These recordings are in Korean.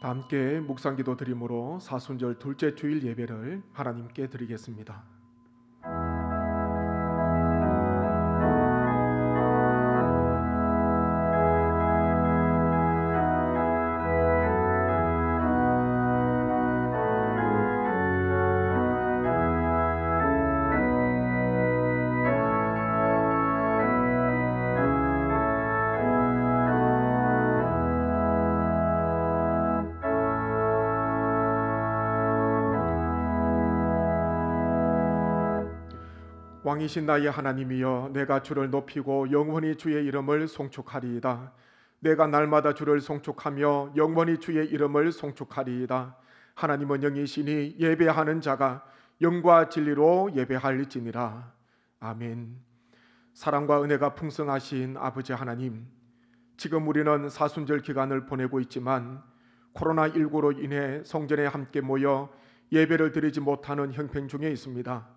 다 함께 묵상기도 드림으로 사순절 둘째 주일 예배를 하나님께 드리겠습니다. 왕이신 나의 하나님이여, 내가 주를 높이고 영원히 주의 이름을 송축하리이다. 내가 날마다 주를 송축하며 영원히 주의 이름을 송축하리이다. 하나님은 영이시니 예배하는 자가 영과 진리로 예배할지니라. 아멘. 사랑과 은혜가 풍성하신 아버지 하나님, 지금 우리는 사순절 기간을 보내고 있지만 코로나19로 인해 성전에 함께 모여 예배를 드리지 못하는 형편 중에 있습니다.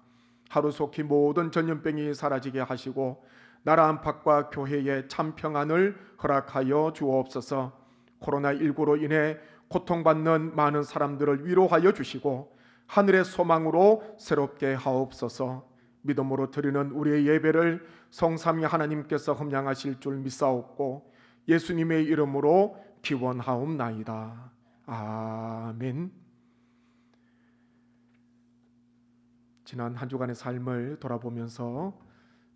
하루속히 모든 전염병이 사라지게 하시고 나라 안팎과 교회의 참 평안을 허락하여 주옵소서. 코로나19로 인해 고통받는 많은 사람들을 위로하여 주시고 하늘의 소망으로 새롭게 하옵소서. 믿음으로 드리는 우리의 예배를 성삼위 하나님께서 흠양하실 줄 믿사옵고 예수님의 이름으로 기원하옵나이다. 아멘. 지난 한 주간의 삶을 돌아보면서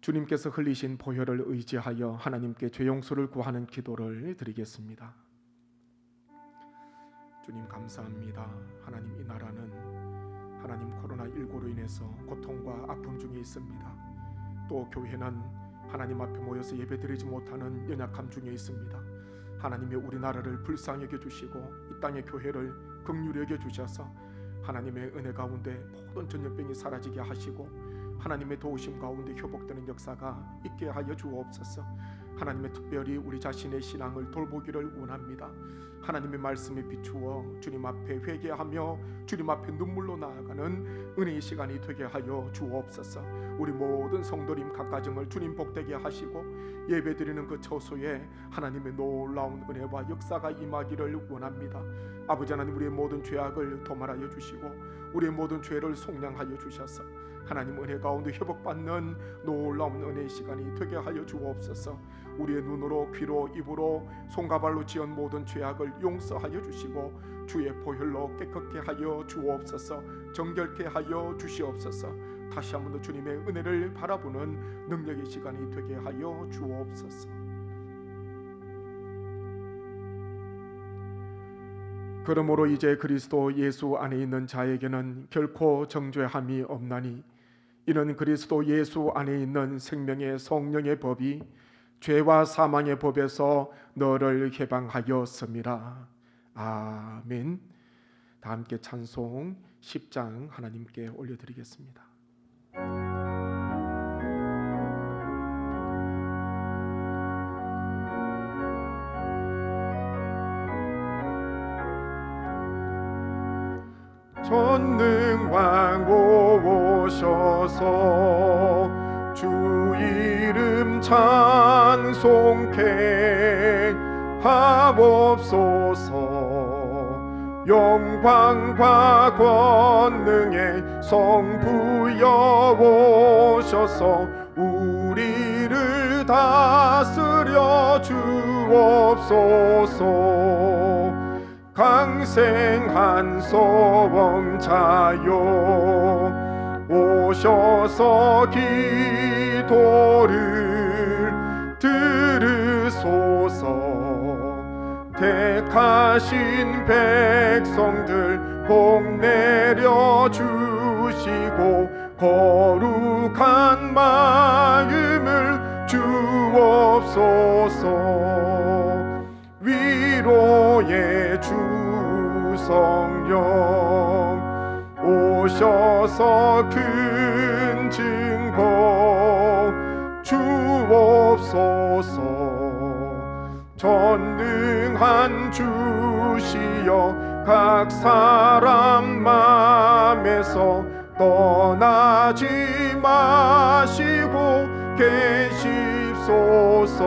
주님께서 흘리신 보혈을 의지하여 하나님께 죄 용서를 구하는 기도를 드리겠습니다. 주님 감사합니다. 하나님, 이 나라는 하나님 코로나19로 인해서 고통과 아픔 중에 있습니다. 또 교회는 하나님 앞에 모여서 예배드리지 못하는 연약함 중에 있습니다. 하나님이 우리나라를 불쌍히 여겨주시고 이 땅의 교회를 긍휼히 여겨주셔서 하나님의 은혜 가운데 모든 전염병이 사라지게 하시고 하나님의 도우심 가운데 회복되는 역사가 있게 하여 주옵소서. 하나님의 특별히 우리 자신의 신앙을 돌보기를 원합니다. 하나님의 말씀에 비추어 주님 앞에 회개하며 주님 앞에 눈물로 나아가는 은혜의 시간이 되게 하여 주옵소서. 우리 모든 성도님 각 가정을 주님 복되게 하시고 예배드리는 그 처소에 하나님의 놀라운 은혜와 역사가 임하기를 원합니다. 아버지 하나님, 우리의 모든 죄악을 도말하여 주시고 우리의 모든 죄를 속량하여 주셔서 하나님 은혜 가운데 회복받는 놀라운 은혜의 시간이 되게 하여 주옵소서. 우리의 눈으로, 귀로, 입으로, 손과 발로 지은 모든 죄악을 용서하여 주시고 주의 보혈로 깨끗게 하여 주옵소서. 정결케 하여 주시옵소서. 다시 한 번 더 주님의 은혜를 바라보는 능력의 시간이 되게 하여 주옵소서. 그러므로 이제 그리스도 예수 안에 있는 자에게는 결코 정죄함이 없나니 이는 그리스도 예수 안에 있는 생명의 성령의 법이 죄와 사망의 법에서 너를 해방하였음이라. 아멘. 다 함께 찬송 10장 하나님께 올려드리겠습니다. 전능왕 오셔서 주 이름 찬송케 하옵소서. 영광과 권능의 성부여 오셔서 우리를 다스려 주옵소서. 강생한 소원자여 오셔서 기도를 들으소서. 택하신 백성들 복 내려 주시고 거룩한 마음을 주옵소서. 위로의 주 성령 오셔서 큰 증거 주옵소서. 전능한 주시여 각 사람 맘에서 떠나지 마시고 계십소서.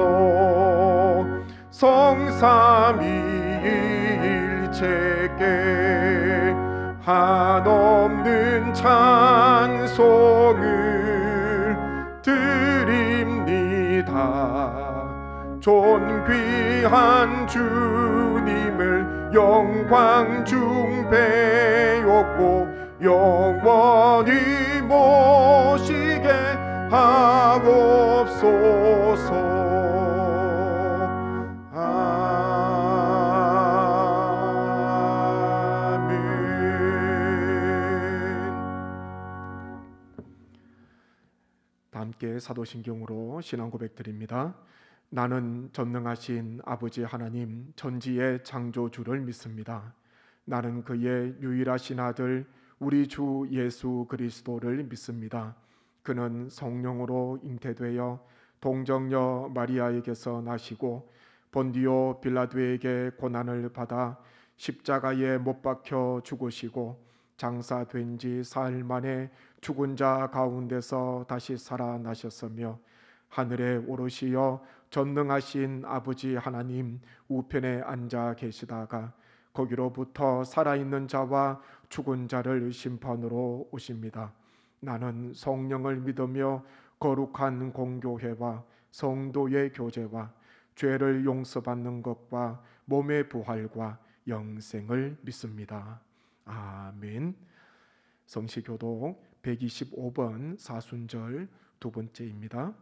성삼위일체 제게 한없는 찬송을 드립니다. 존귀한 주님을 영광 중 배웠고 영원히 모시게 하옵소서. 함께 사도신경으로 신앙 고백 드립니다. 나는 전능하신 아버지 하나님 전지의 창조주를 믿습니다. 나는 그의 유일하신 아들 우리 주 예수 그리스도를 믿습니다. 그는 성령으로 잉태되어 동정녀 마리아에게서 나시고 본디오 빌라도에게 고난을 받아 십자가에 못 박혀 죽으시고 장사된 지 사흘 만에 죽은 자 가운데서 다시 살아나셨으며 하늘에 오르시어 전능하신 아버지 하나님 우편에 앉아 계시다가 거기로부터 살아있는 자와 죽은 자를 심판으로 오십니다. 나는 성령을 믿으며 거룩한 공교회와 성도의 교제와 죄를 용서받는 것과 몸의 부활과 영생을 믿습니다. 아멘. 성시교독 125번 사순절 두 번째입니다.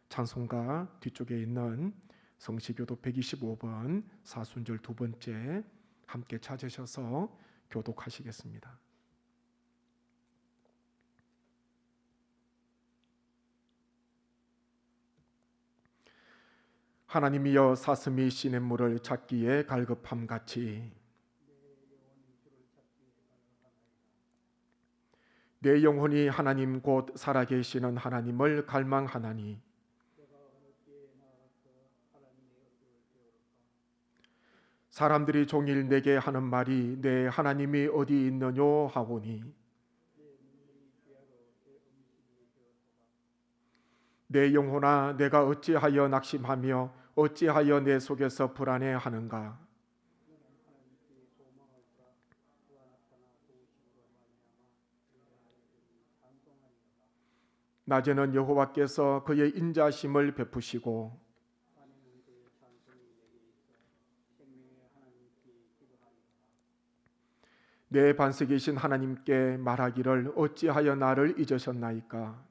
찬송가 뒤쪽에 있는 성시교독 125번 사순절 두 번째 함께 찾으셔서 교독하시겠습니다. 하나님이여 사슴이 시냇물을 찾기에 갈급함같이 내 영혼이 하나님 곧 살아계시는 하나님을 갈망하나니 사람들이 종일 내게 하는 말이 내 하나님이 어디 있느뇨 하오니 내 영혼아 내가 어찌하여 낙심하며 어찌하여 내 속에서 불안해하는가. 낮에는 여호와께서 그의 인자심을 베푸시고 내 반석이신 하나님께 말하기를 어찌하여 나를 잊으셨나이까.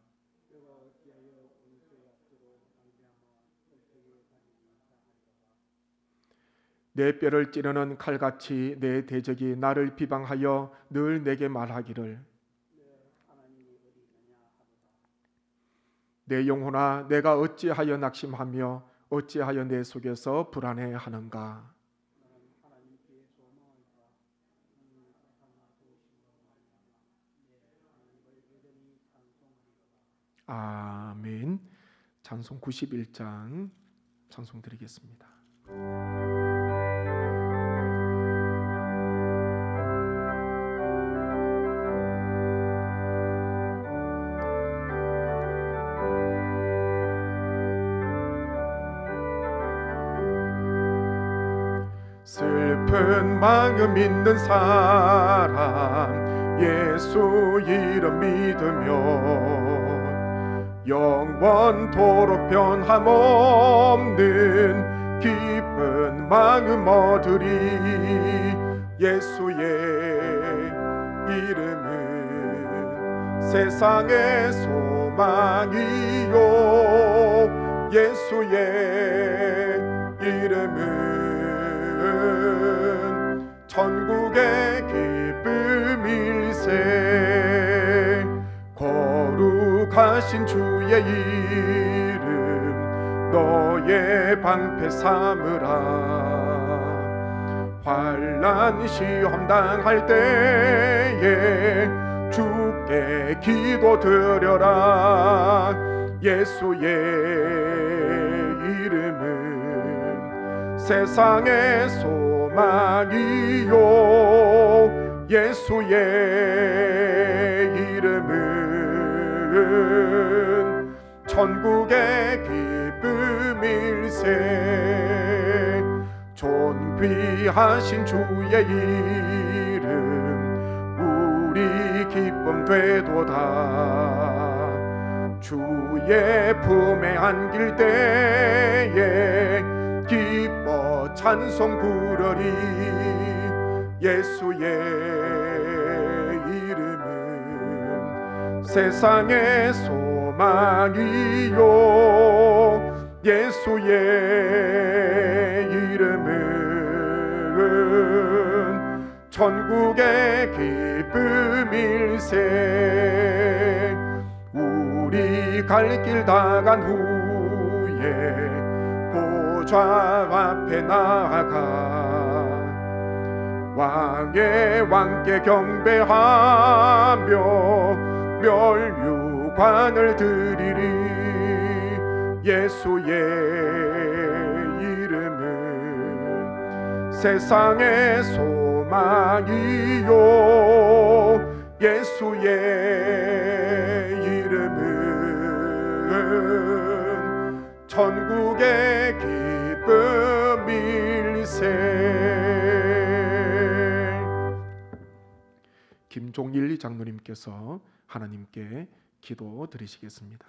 내 뼈를 찌르는 칼같이 내 대적이 나를 비방하여 늘 내게 말하기를 내 영혼아 내가 어찌하여 낙심하며 어찌하여 내 속에서 불안해하는가. 아멘. 찬송 91장 찬송 드리겠습니다. 슬픈 마음 있는 사람 예수 이름 믿으면 영원토록 변함없는 기쁜 마음 얻으리. 예수의 이름은 세상의 소망이요 예수의 이름은 천국의 기쁨일세. 거룩하신 주의 이름 너의 방패 삼으라. 환난 시험 당할 때에 주께 기도드려라. 예수의 이름은 세상의 소망이요 예수의 이름은 천국의 기쁨일세. 존귀한 귀하신 주의 이름 우리 기쁨 되도다. 주의 품에 안길 때에 기뻐 찬송 부르리. 예수의 이름은 세상의 소망이요, 예수의 이름은 천국의 기쁨일세. 우리 갈 길 다 간 후에 보좌 앞에 나아가 왕의 왕께 경배하며 멸류관을 드리리. 예수의 이름은 세상의 소망이요, 예수의 이름은 천국의 기쁨일세. 김종일 장로님께서 하나님께 기도 드리시겠습니다.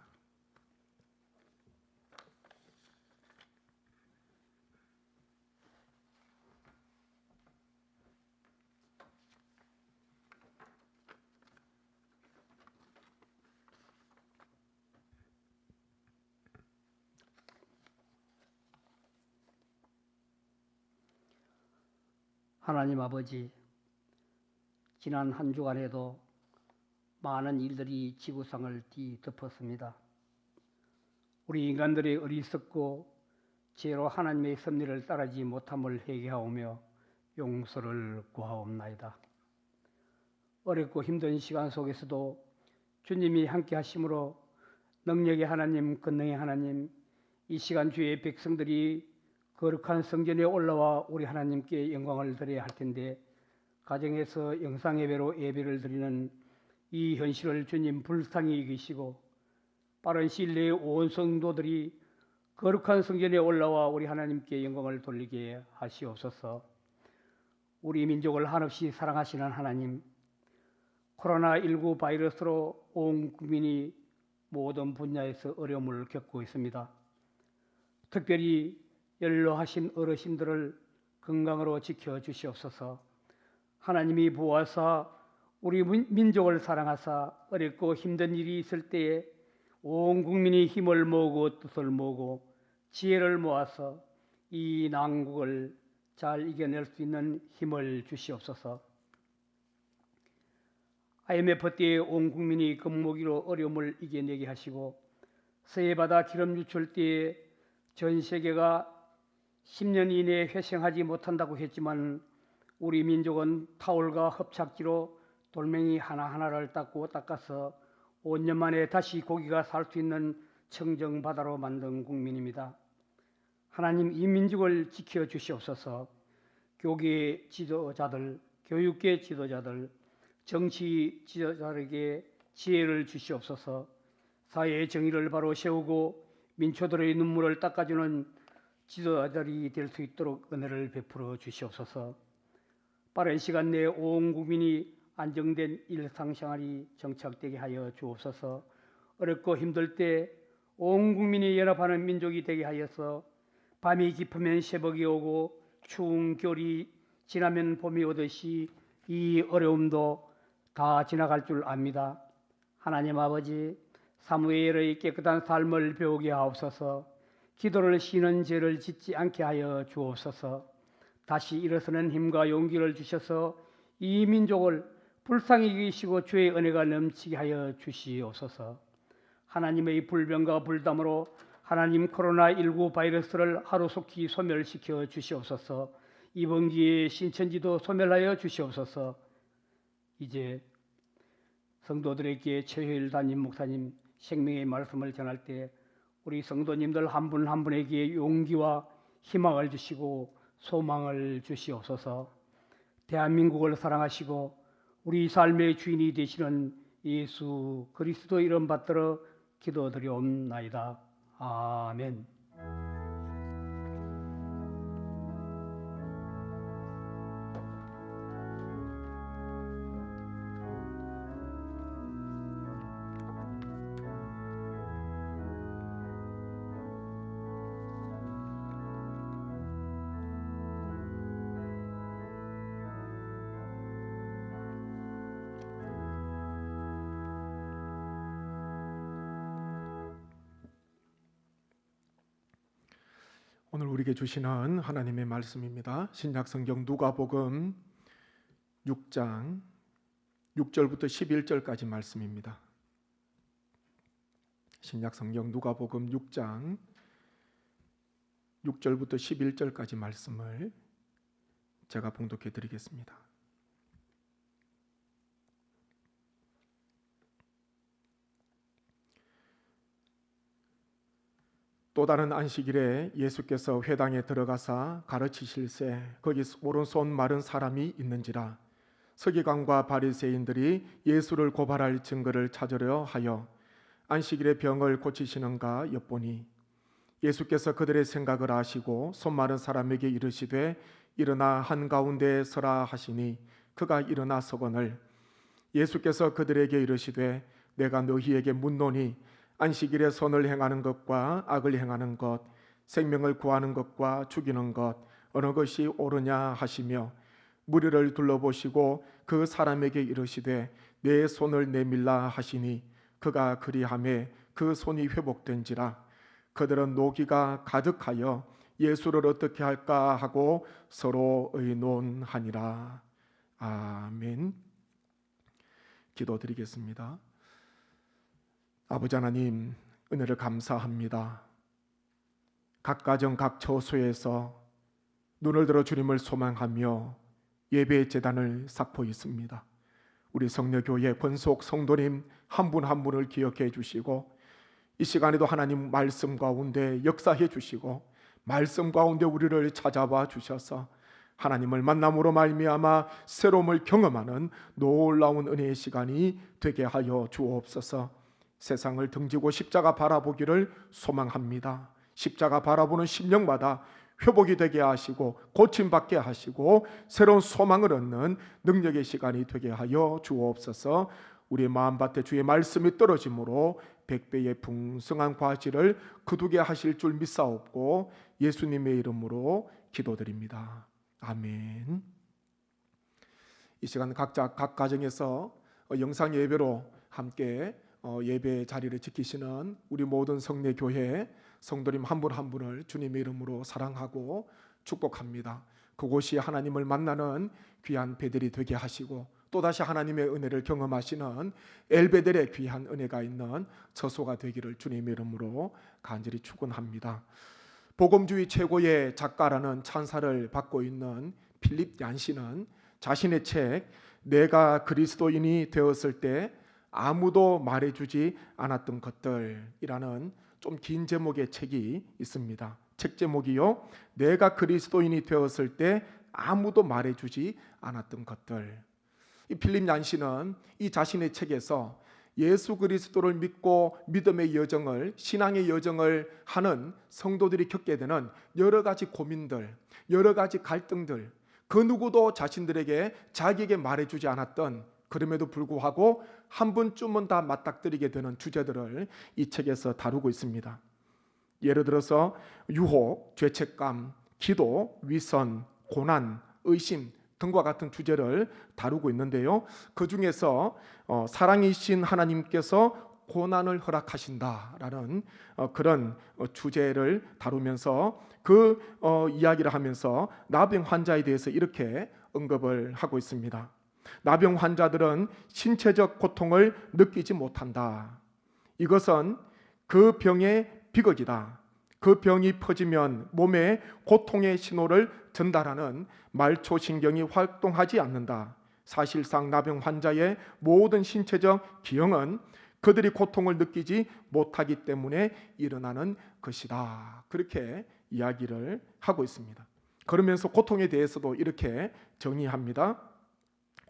하나님 아버지, 지난 한 주간에도 많은 일들이 지구상을 뒤덮었습니다. 우리 인간들의 어리석고 죄로 하나님의 섭리를 따르지 못함을 회개하오며 용서를 구하옵나이다. 어렵고 힘든 시간 속에서도 주님이 함께 하심으로 능력의 하나님, 권능의 하나님, 이 시간 주의 백성들이 거룩한 성전에 올라와 우리 하나님께 영광을 드려야 할 텐데, 가정에서 영상예배로 예배를 드리는 이 현실을 주님 불쌍히 여기시고 빠른 시일 내에 온 성도들이 거룩한 성전에 올라와 우리 하나님께 영광을 돌리게 하시옵소서. 우리 민족을 한없이 사랑하시는 하나님, 코로나19 바이러스로 온 국민이 모든 분야에서 어려움을 겪고 있습니다. 특별히 연로하신 어르신들을 건강으로 지켜주시옵소서. 하나님이 보아사 우리 민족을 사랑하사 어렵고 힘든 일이 있을 때에 온 국민이 힘을 모으고 뜻을 모으고 지혜를 모아서 이 난국을 잘 이겨낼 수 있는 힘을 주시옵소서. IMF 때에 온 국민이 금모기로 어려움을 이겨내게 하시고, 서해바다 기름 유출 때에 전 세계가 10년 이내에 회생하지 못한다고 했지만 우리 민족은 타올과 흡착지로 돌멩이 하나하나를 닦아서 5년 만에 다시 고기가 살 수 있는 청정바다로 만든 국민입니다. 하나님, 이 민족을 지켜주시옵소서. 교계 지도자들, 교육계 지도자들, 정치 지도자에게 지혜를 주시옵소서. 사회의 정의를 바로 세우고 민초들의 눈물을 닦아주는 지도자들이 될 수 있도록 은혜를 베풀어 주시옵소서. 빠른 시간 내에 온 국민이 안정된 일상생활이 정착되게 하여 주옵소서. 어렵고 힘들 때 온 국민이 연합하는 민족이 되게 하여서 밤이 깊으면 새벽이 오고 추운 겨울이 지나면 봄이 오듯이 이 어려움도 다 지나갈 줄 압니다. 하나님 아버지, 사무엘의 깨끗한 삶을 배우게 하옵소서. 기도를 쉬는 죄를 짓지 않게 하여 주옵소서. 다시 일어서는 힘과 용기를 주셔서 이 민족을 불쌍히 여기시고 주의 은혜가 넘치게 하여 주시옵소서. 하나님의 불변과 불담으로 하나님 코로나19 바이러스를 하루속히 소멸시켜 주시옵소서. 이번 기회에 신천지도 소멸하여 주시옵소서. 이제 성도들에게 최효일 담임 목사님 생명의 말씀을 전할 때 우리 성도님들 한 분 한 분에게 용기와 희망을 주시고 소망을 주시옵소서. 대한민국을 사랑하시고 우리 삶의 주인이 되시는 예수 그리스도 이름 받들어 기도드리옵나이다. 아멘. 오늘 우리에게 주시는 하나님의 말씀입니다. 신약성경 누가복음 6장 6절부터 11절까지 말씀입니다. 신약성경 누가복음 6장 6절부터 11절까지 말씀을 제가 봉독해 드리겠습니다. 또 다른 안식일에 예수께서 회당에 들어가사 가르치실새 거기 오른손 마른 사람이 있는지라. 서기관과 바리새인들이 예수를 고발할 증거를 찾으려 하여 안식일에 병을 고치시는가 엿보니 예수께서 그들의 생각을 아시고 손 마른 사람에게 이르시되 일어나 한가운데에 서라 하시니 그가 일어나 서거늘 예수께서 그들에게 이르시되 내가 너희에게 묻노니 안식일에 선을 행하는 것과 악을 행하는 것, 생명을 구하는 것과 죽이는 것 어느 것이 옳으냐 하시며 무리를 둘러보시고 그 사람에게 이르시되 내 손을 내밀라 하시니 그가 그리하매 그 손이 회복된지라. 그들은 노기가 가득하여 예수를 어떻게 할까 하고 서로 의논하니라. 아멘. 기도드리겠습니다. 아버지 하나님, 은혜를 감사합니다. 각 가정 각 처소에서 눈을 들어 주님을 소망하며 예배의 제단을 쌓고 있습니다. 우리 성녀교회 권속 성도님 한 분 한 분을 기억해 주시고 이 시간에도 하나님 말씀 가운데 역사해 주시고 말씀 가운데 우리를 찾아와 주셔서 하나님을 만남으로 말미암아 새로움을 경험하는 놀라운 은혜의 시간이 되게 하여 주옵소서. 세상을 등지고 십자가 바라보기를 소망합니다. 십자가 바라보는 심령마다 회복이 되게 하시고 고침받게 하시고 새로운 소망을 얻는 능력의 시간이 되게 하여 주옵소서. 우리의 마음밭에 주의 말씀이 떨어짐으로 100배의 풍성한 과실을 거두게 하실 줄 믿사옵고 예수님의 이름으로 기도드립니다. 아멘. 이 시간 각자 각 가정에서 영상 예배로 함께 예배 자리를 지키시는 우리 모든 성례교회 성도님 한 분 한 분을 주님의 이름으로 사랑하고 축복합니다. 그곳이 하나님을 만나는 귀한 배들이 되게 하시고 또다시 하나님의 은혜를 경험하시는 엘베델의 귀한 은혜가 있는 처소가 되기를 주님의 이름으로 간절히 축원합니다. 복음주의 최고의 작가라는 찬사를 받고 있는 필립 얀시는 자신의 책 내가 그리스도인이 되었을 때 아무도 말해주지 않았던 것들이라는 좀 긴 제목의 책이 있습니다. 책 제목이요, 내가 그리스도인이 되었을 때 아무도 말해주지 않았던 것들. 이 필립 얀시는 이 자신의 책에서 예수 그리스도를 믿고 믿음의 여정을, 신앙의 여정을 하는 성도들이 겪게 되는 여러 가지 고민들, 여러 가지 갈등들, 그 누구도 자신들에게 자기에게 말해주지 않았던, 그럼에도 불구하고 한 번쯤은 다 맞닥뜨리게 되는 주제들을 이 책에서 다루고 있습니다. 예를 들어서 유혹, 죄책감, 기도, 위선, 고난, 의심 등과 같은 주제를 다루고 있는데요. 그 중에서 사랑이신 하나님께서 고난을 허락하신다라는 그런 주제를 다루면서 그 이야기를 하면서 나병 환자에 대해서 이렇게 언급을 하고 있습니다. 나병 환자들은 신체적 고통을 느끼지 못한다. 이것은 그 병의 비극이다. 그 병이 퍼지면 몸에 고통의 신호를 전달하는 말초신경이 활동하지 않는다. 사실상 나병 환자의 모든 신체적 기형은 그들이 고통을 느끼지 못하기 때문에 일어나는 것이다. 그렇게 이야기를 하고 있습니다. 그러면서 고통에 대해서도 이렇게 정의합니다.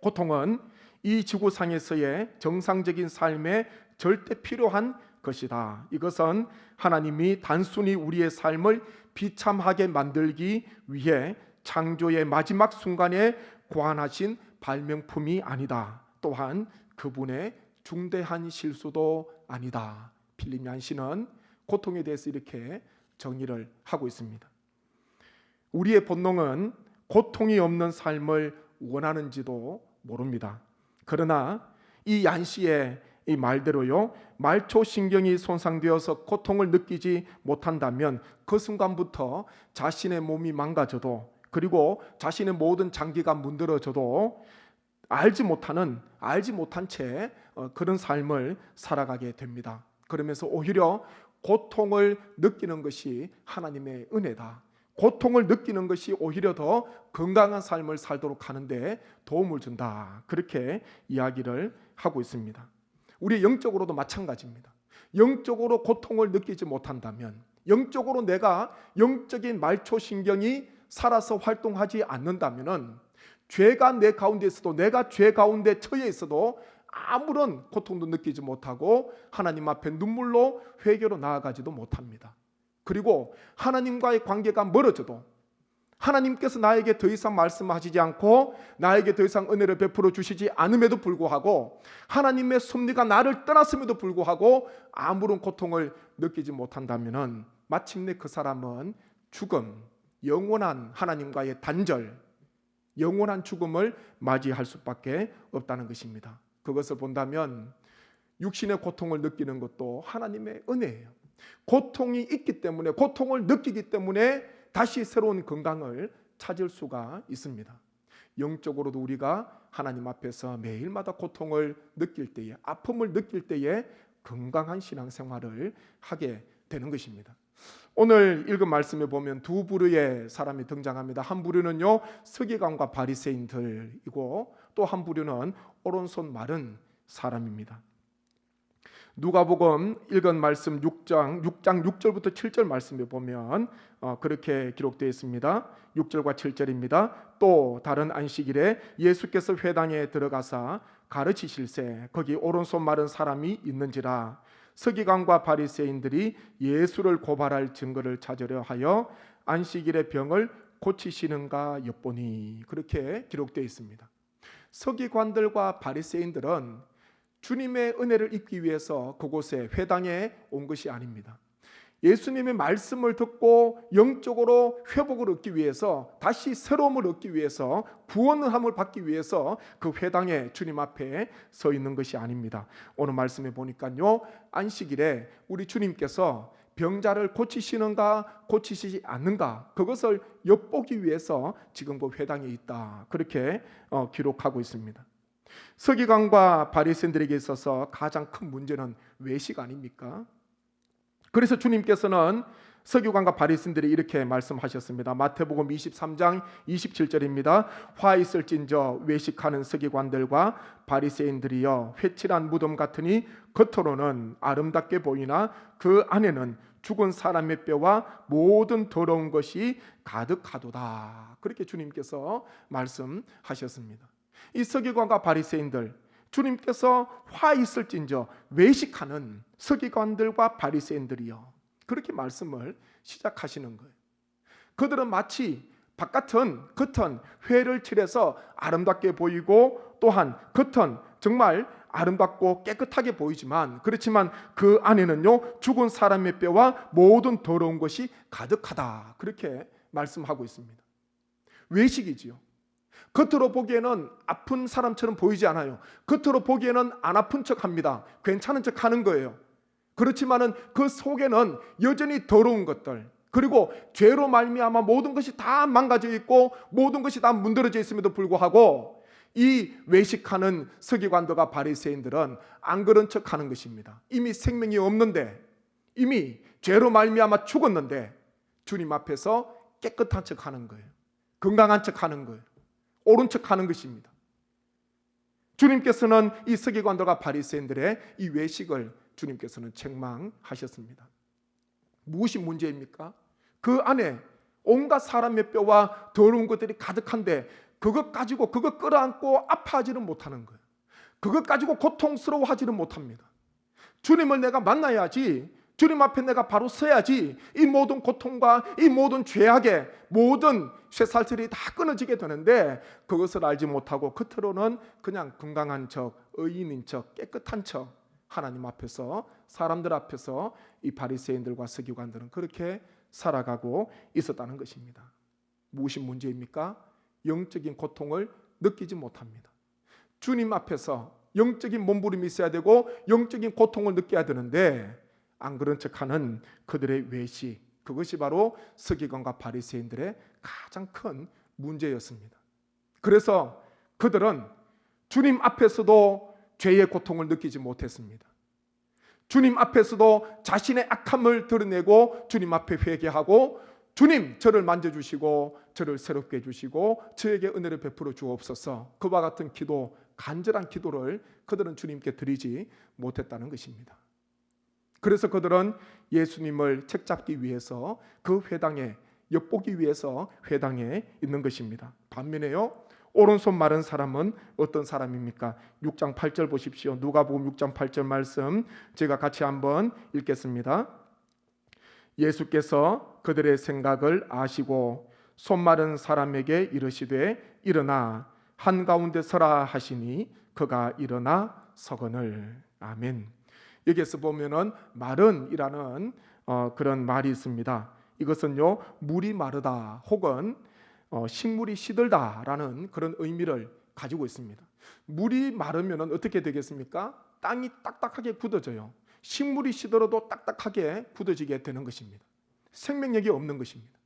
고통은 이 지구상에서의 정상적인 삶에 절대 필요한 것이다. 이것은 하나님이 단순히 우리의 삶을 비참하게 만들기 위해 창조의 마지막 순간에 고안하신 발명품이 아니다. 또한 그분의 중대한 실수도 아니다. 필립 얀시는 고통에 대해서 이렇게 정의를 하고 있습니다. 우리의 본능은 고통이 없는 삶을 원하는지도 모릅니다. 그러나 이 얀시의 이 말대로요, 말초 신경이 손상되어서 고통을 느끼지 못한다면 그 순간부터 자신의 몸이 망가져도, 그리고 자신의 모든 장기가 문드러져도 알지 못한 채 그런 삶을 살아가게 됩니다. 그러면서 오히려 고통을 느끼는 것이 하나님의 은혜다, 고통을 느끼는 것이 오히려 더 건강한 삶을 살도록 하는데 도움을 준다, 그렇게 이야기를 하고 있습니다. 우리 영적으로도 마찬가지입니다. 영적으로 고통을 느끼지 못한다면, 영적으로 내가 영적인 말초신경이 살아서 활동하지 않는다면 죄가 내 가운데 있어도, 내가 죄 가운데 처해 있어도 아무런 고통도 느끼지 못하고 하나님 앞에 눈물로 회개로 나아가지도 못합니다. 그리고 하나님과의 관계가 멀어져도, 하나님께서 나에게 더 이상 말씀하시지 않고 나에게 더 이상 은혜를 베풀어 주시지 않음에도 불구하고, 하나님의 섭리가 나를 떠났음에도 불구하고 아무런 고통을 느끼지 못한다면 마침내 그 사람은 죽음, 영원한 하나님과의 단절, 영원한 죽음을 맞이할 수밖에 없다는 것입니다. 그것을 본다면 육신의 고통을 느끼는 것도 하나님의 은혜예요. 고통이 있기 때문에, 고통을 느끼기 때문에 다시 새로운 건강을 찾을 수가 있습니다. 영적으로도 우리가 하나님 앞에서 매일마다 고통을 느낄 때에, 아픔을 느낄 때에 건강한 신앙생활을 하게 되는 것입니다. 오늘 읽은 말씀에 보면 두 부류의 사람이 등장합니다. 한 부류는요, 서기관과 바리새인들이고, 또 한 부류는 오른손 마른 사람입니다. 누가복음 읽은 말씀 6장 6절부터 7절 말씀에 보면 그렇게 기록되어 있습니다. 6절과 7절입니다. 또 다른 안식일에 예수께서 회당에 들어가사 가르치실세 거기 오른손 마른 사람이 있는지라. 서기관과 바리새인들이 예수를 고발할 증거를 찾으려 하여 안식일의 병을 고치시는가 엿보니, 그렇게 기록되어 있습니다. 서기관들과 바리새인들은 주님의 은혜를 입기 위해서 그곳에 회당에 온 것이 아닙니다. 예수님의 말씀을 듣고 영적으로 회복을 얻기 위해서, 다시 새로움을 얻기 위해서, 구원함을 받기 위해서 그 회당에 주님 앞에 서 있는 것이 아닙니다. 오늘 말씀에 보니까요, 안식일에 우리 주님께서 병자를 고치시는가 고치시지 않는가, 그것을 엿보기 위해서 지금 그 회당에 있다, 그렇게 기록하고 있습니다. 서기관과 바리새인들에게 있어서 가장 큰 문제는 외식 아닙니까? 그래서 주님께서는 서기관과 바리새인들이 이렇게 말씀하셨습니다. 마태복음 23장 27절입니다. 화 있을진저 외식하는 서기관들과 바리새인들이여, 회칠한 무덤 같으니 겉으로는 아름답게 보이나 그 안에는 죽은 사람의 뼈와 모든 더러운 것이 가득하도다, 그렇게 주님께서 말씀하셨습니다. 이 서기관과 바리새인들, 주님께서 화 있을진저 외식하는 서기관들과 바리새인들이요, 그렇게 말씀을 시작하시는 거예요. 그들은 마치 겉은 회를 칠해서 아름답게 보이고, 또한 겉은 정말 아름답고 깨끗하게 보이지만, 그렇지만 그 안에는요, 죽은 사람의 뼈와 모든 더러운 것이 가득하다, 그렇게 말씀하고 있습니다. 외식이지요. 겉으로 보기에는 아픈 사람처럼 보이지 않아요. 겉으로 보기에는 안 아픈 척합니다. 괜찮은 척 하는 거예요. 그렇지만은 그 속에는 여전히 더러운 것들, 그리고 죄로 말미암아 모든 것이 다 망가져 있고 모든 것이 다 문드러져 있음에도 불구하고 이 외식하는 서기관들과 바리새인들은 안 그런 척 하는 것입니다. 이미 생명이 없는데, 이미 죄로 말미암아 죽었는데 주님 앞에서 깨끗한 척 하는 거예요. 건강한 척 하는 거예요. 옳은 척 하는 것입니다. 주님께서는 이 서기관들과 바리새인들의 이 외식을 주님께서는 책망하셨습니다. 무엇이 문제입니까? 그 안에 온갖 사람의 뼈와 더러운 것들이 가득한데 그것 가지고 그것 끌어안고 아파하지는 못하는 거예요. 그것 가지고 고통스러워하지는 못합니다. 주님을 내가 만나야지, 주님 앞에 내가 바로 서야지 이 모든 고통과 이 모든 죄악의 모든 쇠살들이 다 끊어지게 되는데, 그것을 알지 못하고 겉으로는 그냥 건강한 척, 의인인 척, 깨끗한 척, 하나님 앞에서, 사람들 앞에서 이 바리새인들과 서기관들은 그렇게 살아가고 있었다는 것입니다. 무엇이 문제입니까? 영적인 고통을 느끼지 못합니다. 주님 앞에서 영적인 몸부림이 있어야 되고 영적인 고통을 느껴야 되는데 안 그런 척하는 그들의 외식, 그것이 바로 서기관과 바리새인들의 가장 큰 문제였습니다. 그래서 그들은 주님 앞에서도 죄의 고통을 느끼지 못했습니다. 주님 앞에서도 자신의 악함을 드러내고 주님 앞에 회개하고 주님 저를 만져주시고 저를 새롭게 해주시고 저에게 은혜를 베풀어 주옵소서, 그와 같은 기도, 간절한 기도를 그들은 주님께 드리지 못했다는 것입니다. 그래서 그들은 예수님을 책잡기 위해서 그 회당에 엿보기 위해서 회당에 있는 것입니다. 반면에요, 오른손 마른 사람은 어떤 사람입니까? 6장 8절 보십시오. 누가복음 6장 8절 말씀 제가 같이 한번 읽겠습니다. 예수께서 그들의 생각을 아시고 손 마른 사람에게 이르시되 일어나 한가운데 서라 하시니 그가 일어나 서거늘. 아멘. 여기에서 보면은 마른이라는 그런 말이 있습니다. 이것은요, 물이 마르다 혹은 식물이 시들다라는 그런 의미를 가지고 있습니다. 물이 마르면 어떻게 되겠습니까? 땅이 딱딱하게 굳어져요. 식물이 시들어도 딱딱하게 굳어지게 되는 것입니다. 생명력이 없는 것입니다.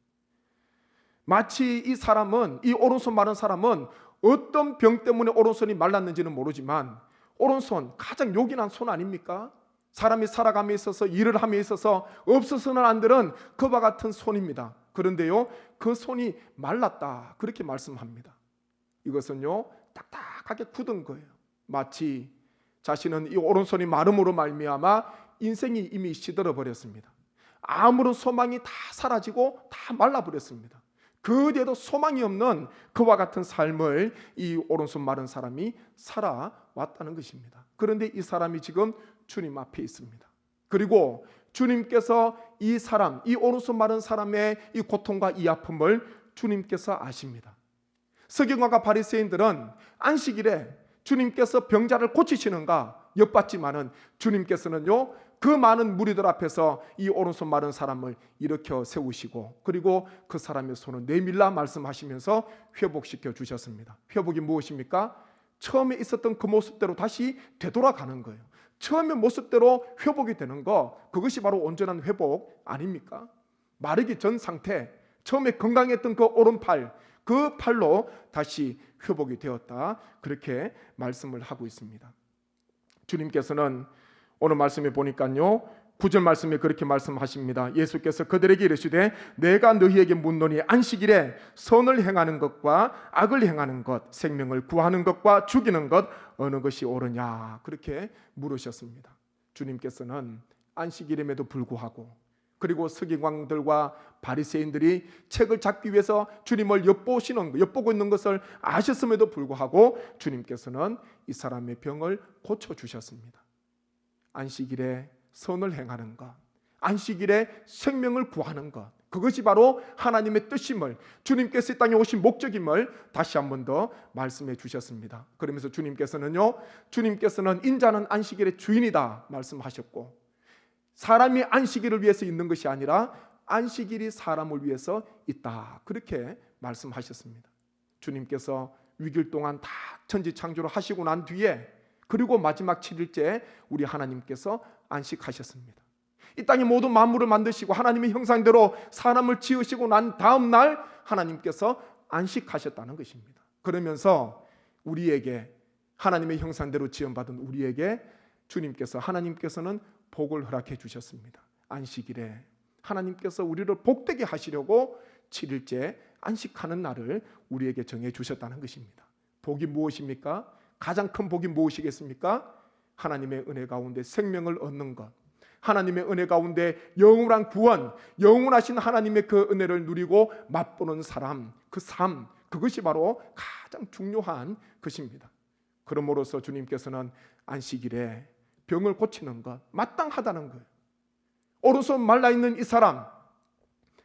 마치 이 사람은, 이 오른손 마른 사람은 어떤 병 때문에 오른손이 말랐는지는 모르지만 오른손, 가장 요긴한 손 아닙니까? 사람이 살아감에 있어서, 일을 함에 있어서 없어서는 안 되는 그와 같은 손입니다. 그런데요, 그 손이 말랐다 그렇게 말씀합니다. 이것은요, 딱딱하게 굳은 거예요. 마치 자신은 이 오른손이 마름으로 말미암아 인생이 이미 시들어 버렸습니다. 아무런 소망이 다 사라지고 다 말라버렸습니다. 그대도 소망이 없는 그와 같은 삶을 이 오른손 마른 사람이 살아왔다는 것입니다. 그런데 이 사람이 지금 주님 앞에 있습니다. 그리고 주님께서 이 사람, 이 오른손 마른 사람의 이 고통과 이 아픔을 주님께서 아십니다. 서기관과 바리새인들은 안식일에 주님께서 병자를 고치시는가 엿봤지만은 주님께서는요, 그 많은 무리들 앞에서 이 오른손 마른 사람을 일으켜 세우시고 그리고 그 사람의 손을 내밀라 말씀하시면서 회복시켜 주셨습니다. 회복이 무엇입니까? 처음에 있었던 그 모습대로 다시 되돌아가는 거예요. 처음의 모습대로 회복이 되는 거, 그것이 바로 온전한 회복 아닙니까? 마르기 전 상태, 처음에 건강했던 그 오른팔, 그 팔로 다시 회복이 되었다, 그렇게 말씀을 하고 있습니다. 주님께서는 오늘 말씀에 보니까요, 9절 말씀에 그렇게 말씀하십니다. 예수께서 그들에게 이르시되 내가 너희에게 묻노니 안식일에 선을 행하는 것과 악을 행하는 것, 생명을 구하는 것과 죽이는 것 어느 것이 옳으냐, 그렇게 물으셨습니다. 주님께서는 안식일임에도 불구하고, 그리고 서기관들과 바리새인들이 책을 잡기 위해서 주님을 엿보고 있는 것을 아셨음에도 불구하고 주님께서는 이 사람의 병을 고쳐주셨습니다. 안식일에 선을 행하는 것, 안식일에 생명을 구하는 것, 그것이 바로 하나님의 뜻임을, 주님께서 이 땅에 오신 목적임을 다시 한 번 더 말씀해 주셨습니다. 그러면서 주님께서는 인자는 안식일의 주인이다 말씀하셨고, 사람이 안식일을 위해서 있는 것이 아니라 안식일이 사람을 위해서 있다, 그렇게 말씀하셨습니다. 주님께서 6일 동안 다 천지창조를 하시고 난 뒤에, 그리고 마지막 7일째 우리 하나님께서 안식하셨습니다. 이 땅의 모든 만물을 만드시고 하나님의 형상대로 사람을 지으시고 난 다음 날 하나님께서 안식하셨다는 것입니다. 그러면서 우리에게, 하나님의 형상대로 지음받은 우리에게 하나님께서는 복을 허락해 주셨습니다. 안식일에 하나님께서 우리를 복되게 하시려고 7일째 안식하는 날을 우리에게 정해 주셨다는 것입니다. 복이 무엇입니까? 가장 큰 복이 무엇이겠습니까? 하나님의 은혜 가운데 생명을 얻는 것, 하나님의 은혜 가운데 영원한 구원, 영원하신 하나님의 그 은혜를 누리고 맛보는 사람, 그 삶, 그것이 바로 가장 중요한 것입니다. 그러므로서 주님께서는 안식일에 병을 고치는 것 마땅하다는 거예요. 오른손 말라있는 이 사람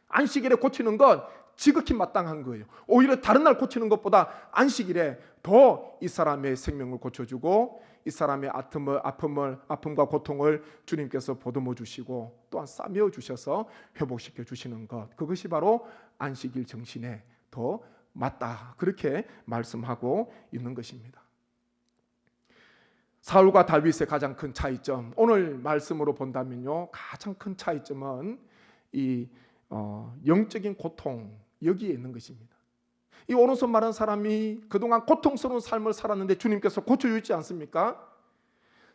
안식일에 고치는 것 지극히 마땅한 거예요. 오히려 다른 날 고치는 것보다 안식일에 더 이 사람의 생명을 고쳐주고 이 사람의 아픔과 고통을 주님께서 보듬어 주시고 또한 싸매어 주셔서 회복시켜 주시는 것, 그것이 바로 안식일 정신에 더 맞다, 그렇게 말씀하고 있는 것입니다. 사울과 다윗의 가장 큰 차이점, 오늘 말씀으로 본다면요, 가장 큰 차이점은 이 영적인 고통, 여기에 있는 것입니다. 이 오른손 마른 사람이 그동안 고통스러운 삶을 살았는데 주님께서 고쳐주지 않습니까?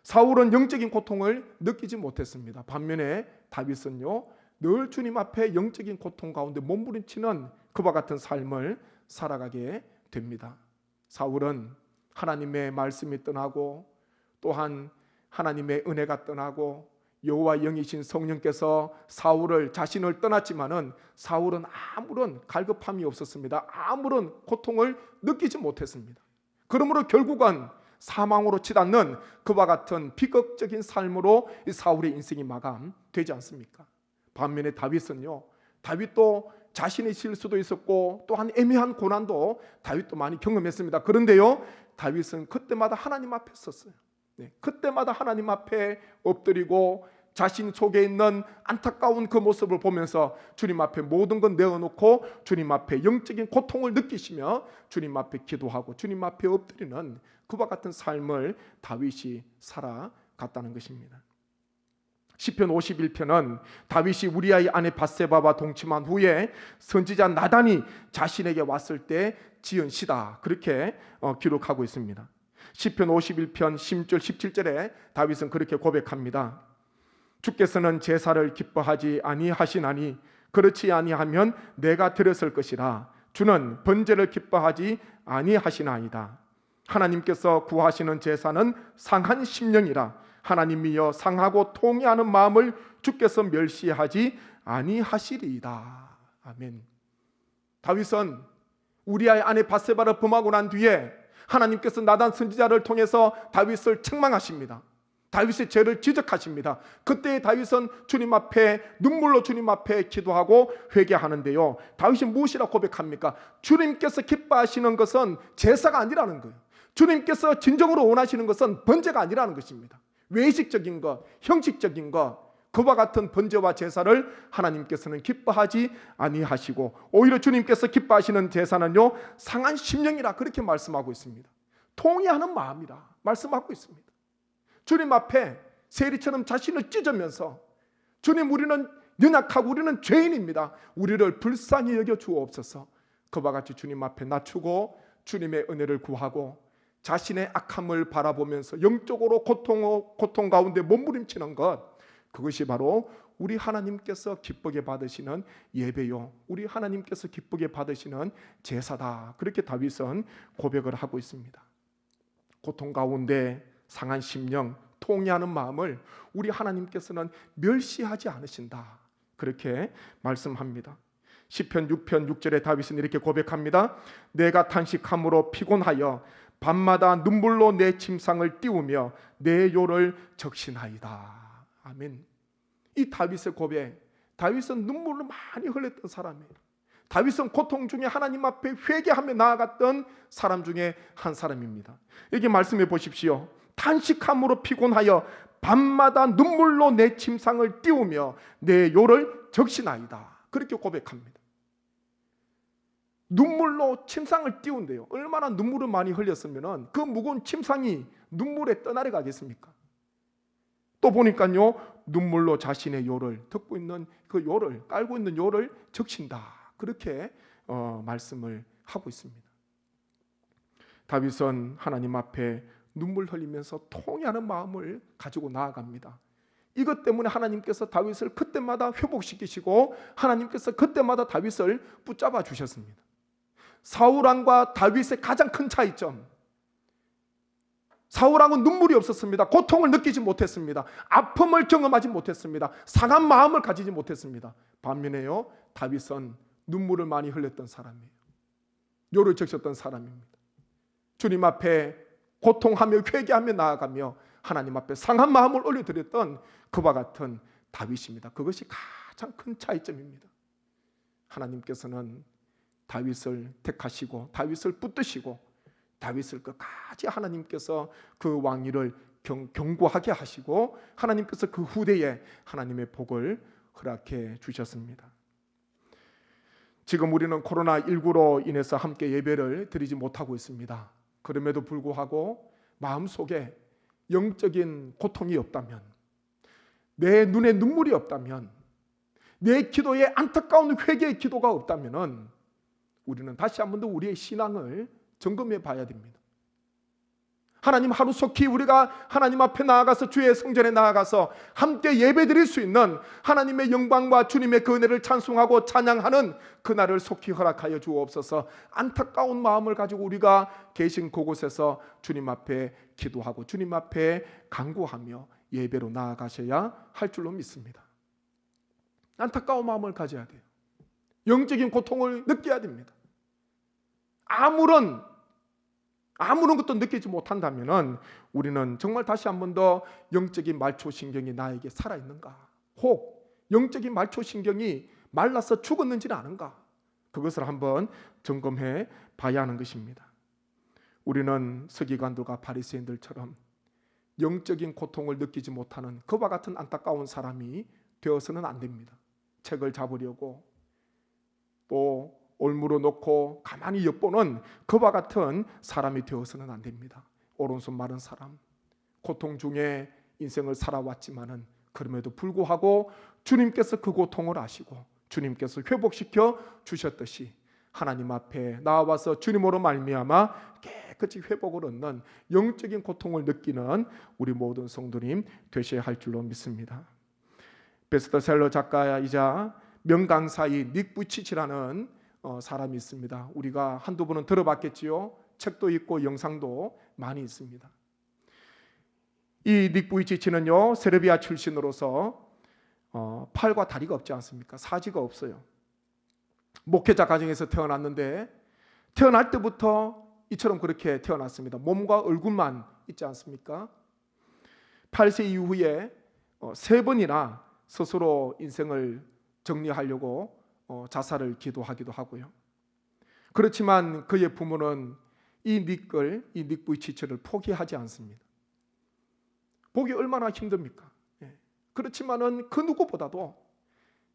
사울은 영적인 고통을 느끼지 못했습니다. 반면에 다윗은요, 늘 주님 앞에 영적인 고통 가운데 몸부림치는 그와 같은 삶을 살아가게 됩니다. 사울은 하나님의 말씀이 떠나고 또한 하나님의 은혜가 떠나고 여호와 영이신 성령께서 사울을 자신을 떠났지만은 사울은 아무런 갈급함이 없었습니다. 아무런 고통을 느끼지 못했습니다. 그러므로 결국은 사망으로 치닫는 그와 같은 비극적인 삶으로 이 사울의 인생이 마감되지 않습니까? 반면에 다윗은요, 다윗도 자신의 실수도 있었고 또한 애매한 고난도 다윗도 많이 경험했습니다. 그런데요, 다윗은 그때마다 하나님 앞에 섰어요. 그때마다 하나님 앞에 엎드리고 자신 속에 있는 안타까운 그 모습을 보면서 주님 앞에 모든 건 내어놓고 주님 앞에 영적인 고통을 느끼시며 주님 앞에 기도하고 주님 앞에 엎드리는 그와 같은 삶을 다윗이 살아갔다는 것입니다. 시편 51편은 다윗이 우리아의 아내 밧세바와 동침한 후에 선지자 나단이 자신에게 왔을 때 지은 시다, 그렇게 기록하고 있습니다. 시편 51편 10절 17절에 다윗은 그렇게 고백합니다. 주께서는 제사를 기뻐하지 아니하시나니 그렇지 아니하면 내가 드렸을 것이라. 주는 번제를 기뻐하지 아니하시나이다. 하나님께서 구하시는 제사는 상한 심령이라. 하나님이여 상하고 통회하는 마음을 주께서 멸시하지 아니하시리이다. 아멘. 다윗은 우리아의 아내 밧세바를 범하고 난 뒤에 하나님께서 나단 선지자를 통해서 다윗을 책망하십니다. 다윗의 죄를 지적하십니다. 그때 다윗은 주님 앞에 눈물로 주님 앞에 기도하고 회개하는데요, 다윗이 무엇이라 고백합니까? 주님께서 기뻐하시는 것은 제사가 아니라는 거예요. 주님께서 진정으로 원하시는 것은 번제가 아니라는 것입니다. 외식적인 것, 형식적인 것, 그와 같은 번제와 제사를 하나님께서는 기뻐하지 아니하시고 오히려 주님께서 기뻐하시는 제사는요, 상한 심령이라 그렇게 말씀하고 있습니다. 통회하는 마음이라 말씀하고 있습니다. 주님 앞에 세리처럼 자신을 찢으면서 주님, 우리는 연약하고 우리는 죄인입니다. 우리를 불쌍히 여겨 주옵소서. 그와 같이 주님 앞에 낮추고 주님의 은혜를 구하고 자신의 악함을 바라보면서 영적으로 고통 가운데 몸부림치는 것, 그것이 바로 우리 하나님께서 기쁘게 받으시는 예배요, 우리 하나님께서 기쁘게 받으시는 제사다, 그렇게 다윗은 고백을 하고 있습니다. 고통 가운데 상한 심령, 통회하는 마음을 우리 하나님께서는 멸시하지 않으신다, 그렇게 말씀합니다. 시편 6편 6절에 다윗은 이렇게 고백합니다. 내가 탄식함으로 피곤하여 밤마다 눈물로 내 침상을 띄우며 내 요를 적신하이다. 아멘. 이 다윗의 고백, 다윗은 눈물을 많이 흘렸던 사람이에요. 다윗은 고통 중에 하나님 앞에 회개하며 나아갔던 사람 중에 한 사람입니다. 여기 말씀해 보십시오. 탄식함으로 피곤하여 밤마다 눈물로 내 침상을 띄우며 내 요를 적신하이다, 그렇게 고백합니다. 눈물로 침상을 띄운대요. 얼마나 눈물을 많이 흘렸으면 그 무거운 침상이 눈물에 떠나려 가겠습니까? 또 보니까요, 눈물로 자신의 요를, 덮고 있는 그 요를, 깔고 있는 요를 적신다, 그렇게 말씀을 하고 있습니다. 다윗은 하나님 앞에 눈물 흘리면서 통회하는 마음을 가지고 나아갑니다. 이것 때문에 하나님께서 다윗을 그때마다 회복시키시고 하나님께서 그때마다 다윗을 붙잡아 주셨습니다. 사울왕과 다윗의 가장 큰 차이점, 사울왕은 눈물이 없었습니다. 고통을 느끼지 못했습니다. 아픔을 경험하지 못했습니다. 상한 마음을 가지지 못했습니다. 반면에요, 다윗은 눈물을 많이 흘렸던 사람이에요. 요를 적셨던 사람입니다. 주님 앞에 고통하며 회개하며 나아가며 하나님 앞에 상한 마음을 올려드렸던 그와 같은 다윗입니다. 그것이 가장 큰 차이점입니다. 하나님께서는 다윗을 택하시고 다윗을 붙드시고 다윗을 끝까지 하나님께서 그 왕위를 견고하게 하시고 하나님께서 그 후대에 하나님의 복을 허락해 주셨습니다. 지금 우리는 코로나19로 인해서 함께 예배를 드리지 못하고 있습니다. 그럼에도 불구하고 마음속에 영적인 고통이 없다면, 내 눈에 눈물이 없다면, 내 기도에 안타까운 회개의 기도가 없다면 우리는 다시 한 번 더 우리의 신앙을 점검해 봐야 됩니다. 하나님 하루속히 우리가 하나님 앞에 나아가서 주의 성전에 나아가서 함께 예배드릴 수 있는 하나님의 영광과 주님의 그 은혜를 찬송하고 찬양하는 그날을 속히 허락하여 주옵소서. 안타까운 마음을 가지고 우리가 계신 그곳에서 주님 앞에 기도하고 주님 앞에 간구하며 예배로 나아가셔야 할 줄로 믿습니다. 안타까운 마음을 가져야 돼요. 영적인 고통을 느껴야 됩니다. 아무런 것도 느끼지 못한다면 우리는 정말 다시 한 번 더 영적인 말초신경이 나에게 살아있는가, 혹 영적인 말초신경이 말라서 죽었는지는 아는가, 그것을 한번 점검해 봐야 하는 것입니다. 우리는 서기관들과 바리새인들처럼 영적인 고통을 느끼지 못하는 그와 같은 안타까운 사람이 되어서는 안 됩니다. 책을 잡으려고 또 올무로 놓고 가만히 엿보는 그와 같은 사람이 되어서는 안 됩니다. 오른손 마른 사람, 고통 중에 인생을 살아왔지만은 그럼에도 불구하고 주님께서 그 고통을 아시고 주님께서 회복시켜 주셨듯이 하나님 앞에 나와서 주님으로 말미암아 깨끗이 회복을 얻는 영적인 고통을 느끼는 우리 모든 성도님 되셔야 할 줄로 믿습니다. 베스트셀러 작가이자 명강사인 닉 부이치치라는 사람이 있습니다. 우리가 한두 번은 들어봤겠지요. 책도 있고 영상도 많이 있습니다. 이 닉 부이치치는요, 세르비아 출신으로서 팔과 다리가 없지 않습니까? 사지가 없어요. 목회자 가정에서 태어났는데 태어날 때부터 이처럼 그렇게 태어났습니다. 몸과 얼굴만 있지 않습니까? 8세 이후에 3번이나 스스로 인생을 정리하려고 자살을 기도하기도 하고요. 그렇지만 그의 부모는 이 닉 부이치치를 포기하지 않습니다. 보기 얼마나 힘듭니까? 그렇지만은 그 누구보다도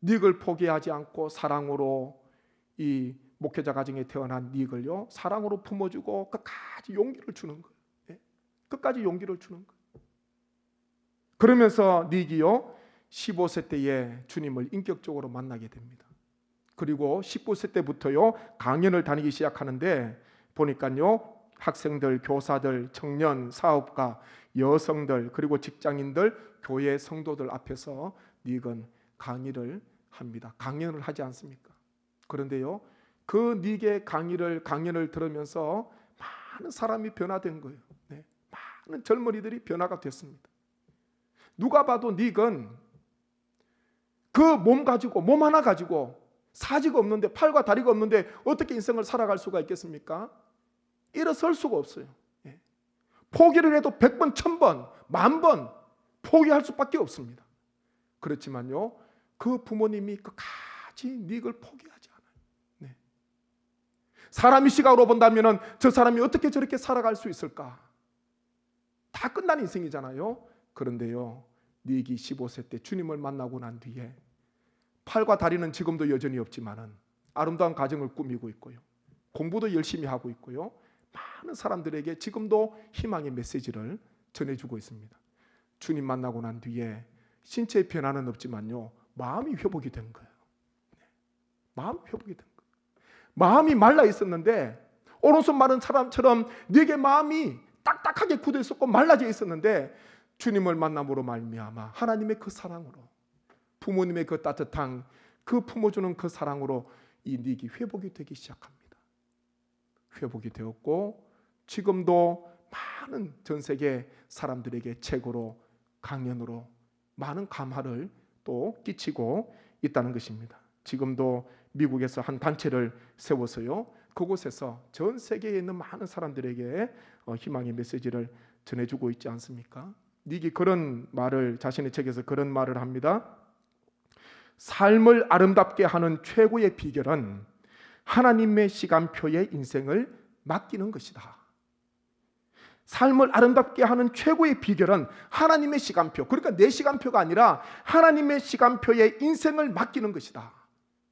닉을 포기하지 않고 사랑으로 이 목회자 가정에 태어난 닉을요, 사랑으로 품어주고 끝까지 용기를 주는 거예요. 끝까지 용기를 주는 거예요. 그러면서 닉이요 15세 때에 주님을 인격적으로 만나게 됩니다. 그리고 19세 때부터요 강연을 다니기 시작하는데 보니까요 학생들, 교사들, 청년, 사업가, 여성들, 그리고 직장인들, 교회 성도들 앞에서 닉은 강의를 합니다. 강연을 하지 않습니까? 그런데요 그 닉의 강연을 들으면서 많은 사람이 변화된 거예요. 많은 젊은이들이 변화가 됐습니다. 누가 봐도 닉은 그 몸 하나 가지고 사지가 없는데, 팔과 다리가 없는데 어떻게 인생을 살아갈 수가 있겠습니까? 일어설 수가 없어요. 포기를 해도 100번, 1000번, 10,000번 포기할 수밖에 없습니다. 그렇지만요 그 부모님이 끝까지 닉을 포기하지 않아요. 사람이 시각으로 본다면 저 사람이 어떻게 저렇게 살아갈 수 있을까? 다 끝난 인생이잖아요. 그런데요 닉이 15세 때 주님을 만나고 난 뒤에 팔과 다리는 지금도 여전히 없지만은 아름다운 가정을 꾸미고 있고요. 공부도 열심히 하고 있고요. 많은 사람들에게 지금도 희망의 메시지를 전해주고 있습니다. 주님 만나고 난 뒤에 신체의 변화는 없지만요. 마음이 회복이 된 거예요. 마음이 회복이 된 거예요. 마음이 말라 있었는데 오른손 마른 사람처럼 네게 마음이 딱딱하게 굳어 있었고 말라져 있었는데 주님을 만남으로 말미암아 하나님의 그 사랑으로, 부모님의 그 따뜻한 그 품어주는 그 사랑으로 이 닉이 회복이 되기 시작합니다. 회복이 되었고 지금도 많은 전 세계 사람들에게 책으로, 강연으로 많은 감화를 또 끼치고 있다는 것입니다. 지금도 미국에서 한 단체를 세워서요 그곳에서 전 세계에 있는 많은 사람들에게 희망의 메시지를 전해주고 있지 않습니까? 닉이 그런 말을, 자신의 책에서 그런 말을 합니다. 삶을 아름답게 하는 최고의 비결은 하나님의 시간표에 인생을 맡기는 것이다. 삶을 아름답게 하는 최고의 비결은 하나님의 시간표, 그러니까 내 시간표가 아니라 하나님의 시간표에 인생을 맡기는 것이다.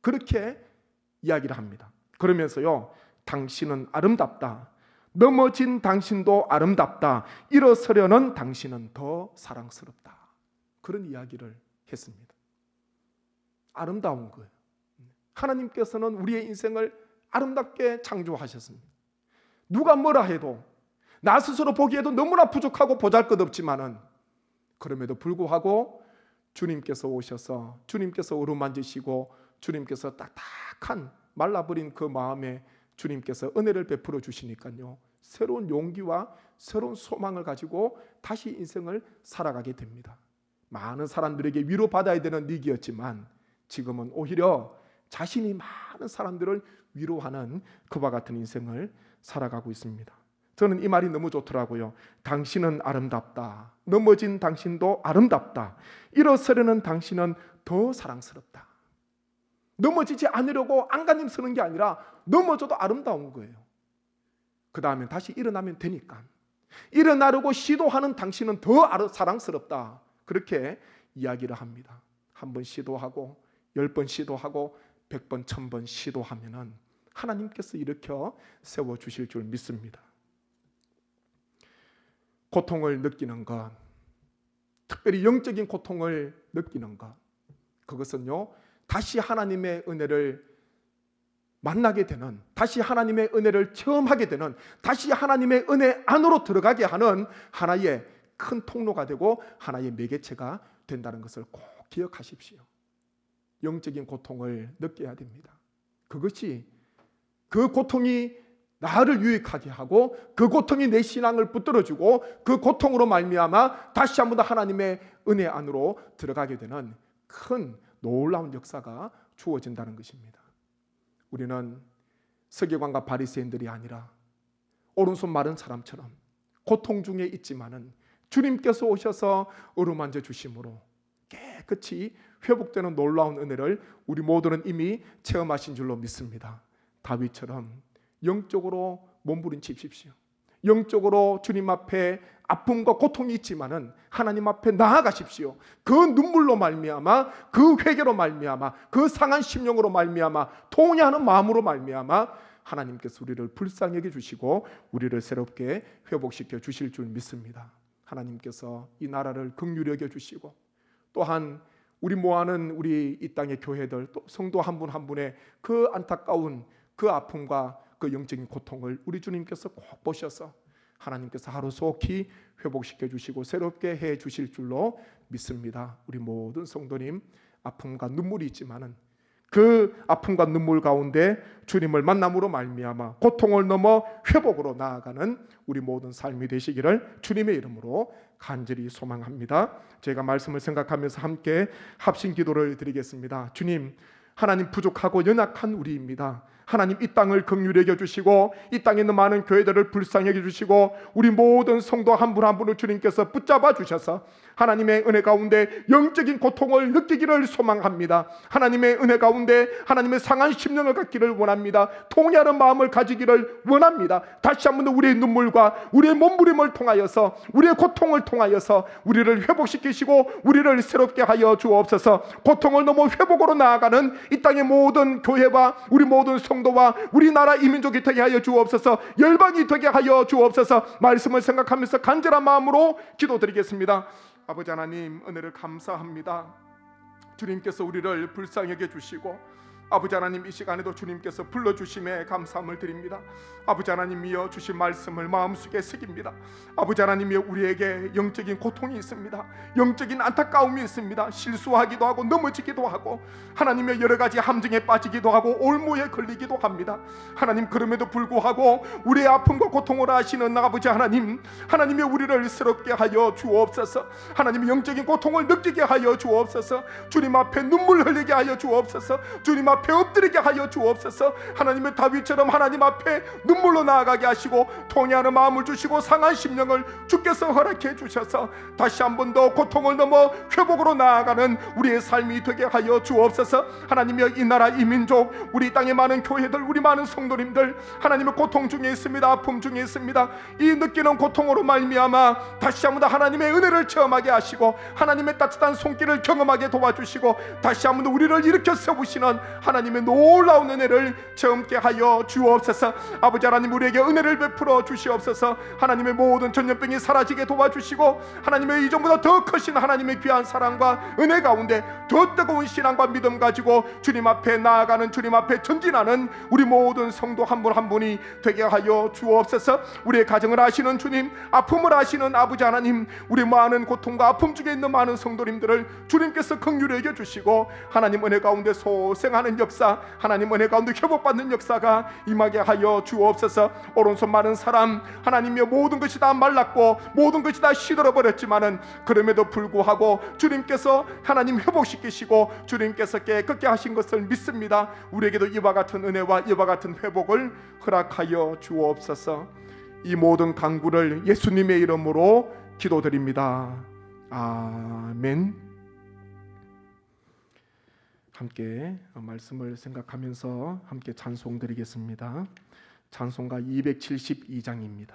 그렇게 이야기를 합니다. 그러면서요 당신은 아름답다. 넘어진 당신도 아름답다. 일어서려는 당신은 더 사랑스럽다. 그런 이야기를 했습니다. 아름다운 거예요. 하나님께서는 우리의 인생을 아름답게 창조하셨습니다. 누가 뭐라 해도 나 스스로 보기에도 너무나 부족하고 보잘것없지만은 그럼에도 불구하고 주님께서 오셔서 주님께서 어루만지시고 주님께서 딱딱한 말라버린 그 마음에 주님께서 은혜를 베풀어 주시니까요, 새로운 용기와 새로운 소망을 가지고 다시 인생을 살아가게 됩니다. 많은 사람들에게 위로받아야 되는 위기였지만 지금은 오히려 자신이 많은 사람들을 위로하는 그와 같은 인생을 살아가고 있습니다. 저는 이 말이 너무 좋더라고요. 당신은 아름답다. 넘어진 당신도 아름답다. 일어서려는 당신은 더 사랑스럽다. 넘어지지 않으려고 안간힘 쓰는 게 아니라 넘어져도 아름다운 거예요. 그 다음에 다시 일어나면 되니까. 일어나려고 시도하는 당신은 더 사랑스럽다. 그렇게 이야기를 합니다. 한 번 시도하고 10번 시도하고 100번 1000번 시도하면은 하나님께서 일으켜 세워주실 줄 믿습니다. 고통을 느끼는 것, 특별히 영적인 고통을 느끼는 것, 그것은요 다시 하나님의 은혜를 만나게 되는, 다시 하나님의 은혜를 체험하게 되는, 다시 하나님의 은혜 안으로 들어가게 하는 하나의 큰 통로가 되고 하나의 매개체가 된다는 것을 꼭 기억하십시오. 영적인 고통을 느껴야 됩니다. 그것이, 그 고통이 나를 유익하게 하고 그 고통이 내 신앙을 붙들어주고 그 고통으로 말미암아 다시 한번 더 하나님의 은혜 안으로 들어가게 되는 큰 놀라운 역사가 주어진다는 것입니다. 우리는 서기관과 바리새인들이 아니라 오른손 마른 사람처럼 고통 중에 있지만은 주님께서 오셔서 어루만져 주심으로 깨끗이 회복되는 놀라운 은혜를 우리 모두는 이미 체험하신 줄로 믿습니다. 다윗처럼 영적으로 몸부림치십시오. 영적으로 주님 앞에 아픔과 고통이 있지만은 하나님 앞에 나아가십시오. 그 눈물로 말미암아, 그 회개로 말미암아, 그 상한 심령으로 말미암아, 통회하는 마음으로 말미암아 하나님께서 우리를 불쌍히 여겨 주시고 우리를 새롭게 회복시켜 주실 줄 믿습니다. 하나님께서 이 나라를 긍휼히 여겨 주시고 또한 우리 모아는 우리 이 땅의 교회들, 또 성도 한 분 한 분의 그 안타까운 그 아픔과 그 영적인 고통을 우리 주님께서 꼭 보셔서 하나님께서 하루속히 회복시켜 주시고 새롭게 해 주실 줄로 믿습니다. 우리 모든 성도님, 아픔과 눈물이 있지만은 그 아픔과 눈물 가운데 주님을 만남으로 말미암아 고통을 넘어 회복으로 나아가는 우리 모든 삶이 되시기를 주님의 이름으로 간절히 소망합니다. 제가 말씀을 생각하면서 함께 합심 기도를 드리겠습니다. 주님, 하나님 부족하고 연약한 우리입니다. 하나님 이 땅을 긍휼히 여겨 주시고 이 땅에 있는 많은 교회들을 불쌍히 여겨 주시고 우리 모든 성도 한 분 한 분을 주님께서 붙잡아 주셔서 하나님의 은혜 가운데 영적인 고통을 느끼기를 소망합니다. 하나님의 은혜 가운데 하나님의 상한 심령을 갖기를 원합니다. 통회하는 마음을 가지기를 원합니다. 다시 한 번 우리의 눈물과 우리의 몸부림을 통하여서 우리의 고통을 통하여서 우리를 회복시키시고 우리를 새롭게 하여 주옵소서. 고통을 넘어 회복으로 나아가는 이 땅의 모든 교회와 우리 모든 성도와 우리나라 이민족이 되게 하여 주옵소서. 열방이 되게 하여 주옵소서. 말씀을 생각하면서 간절한 마음으로 기도드리겠습니다. 아버지 하나님, 은혜를 감사합니다. 주님께서 우리를 불쌍히 여겨 주시고 아버지 하나님, 이 시간에도 주님께서 불러주심에 감사함을 드립니다. 아버지 하나님이여, 주신 말씀을 마음속에 새깁니다. 아버지 하나님이여, 우리에게 영적인 고통이 있습니다. 영적인 안타까움이 있습니다. 실수하기도 하고 넘어지기도 하고 하나님의 여러 가지 함정에 빠지기도 하고 올무에 걸리기도 합니다. 하나님, 그럼에도 불구하고 우리의 아픔과 고통을 아시는 아버지 하나님, 하나님이 우리를 새롭게 하여 주옵소서. 하나님, 영적인 고통을 느끼게 하여 주옵소서. 주님 앞에 눈물 흘리게 하여 주옵소서. 주님 앞에 엎드리게 하여 주옵소서. 하나님의 다윗처럼 하나님 앞에 눈물로 나아가게 하시고 통회하는 마음을 주시고 상한 심령을 주께서 허락해 주셔서 다시 한 번 더 고통을 넘어 회복으로 나아가는 우리의 삶이 되게 하여 주옵소서. 하나님이여, 이 나라 이 민족, 우리 땅의 많은 교회들, 우리 많은 성도님들 하나님의 고통 중에 있습니다. 아픔 중에 있습니다. 이 느끼는 고통으로 말미암아 다시 한 번 더 하나님의 은혜를 체험하게 하시고 하나님의 따뜻한 손길을 경험하게 도와주시고 다시 한 번 더 우리를 일으켜 세우시는 하나님의 놀라운 은혜를 체험케 하여 주옵소서. 아버지 하나님, 우리에게 은혜를 베풀어 주시옵소서. 하나님의 모든 전염병이 사라지게 도와주시고, 하나님의 이전보다 더 크신 하나님의 귀한 사랑과 은혜 가운데 더 뜨거운 신앙과 믿음 가지고 주님 앞에 나아가는, 주님 앞에 전진하는 우리 모든 성도 한 분 한 분이 되게 하여 주옵소서. 우리의 가정을 아시는 주님, 아픔을 아시는 아버지 하나님, 우리 많은 고통과 아픔 중에 있는 많은 성도님들을 주님께서 긍휼히 여겨 주시고, 하나님 은혜 가운데 소생하는 역사, 하나님 은혜 가운데 회복받는 역사가 임하게 하여 주옵소서. 오른손 마른 사람, 하나님의 모든 것이 다 말랐고 모든 것이 다 시들어버렸지만은 그럼에도 불구하고 주님께서 하나님 회복시키시고 주님께서 깨끗게 하신 것을 믿습니다. 우리에게도 이와 같은 은혜와 이와 같은 회복을 허락하여 주옵소서. 이 모든 간구를 예수님의 이름으로 기도드립니다. 아멘. 함께 말씀을 생각하면서 함께 찬송 드리겠습니다. 찬송가 272장입니다.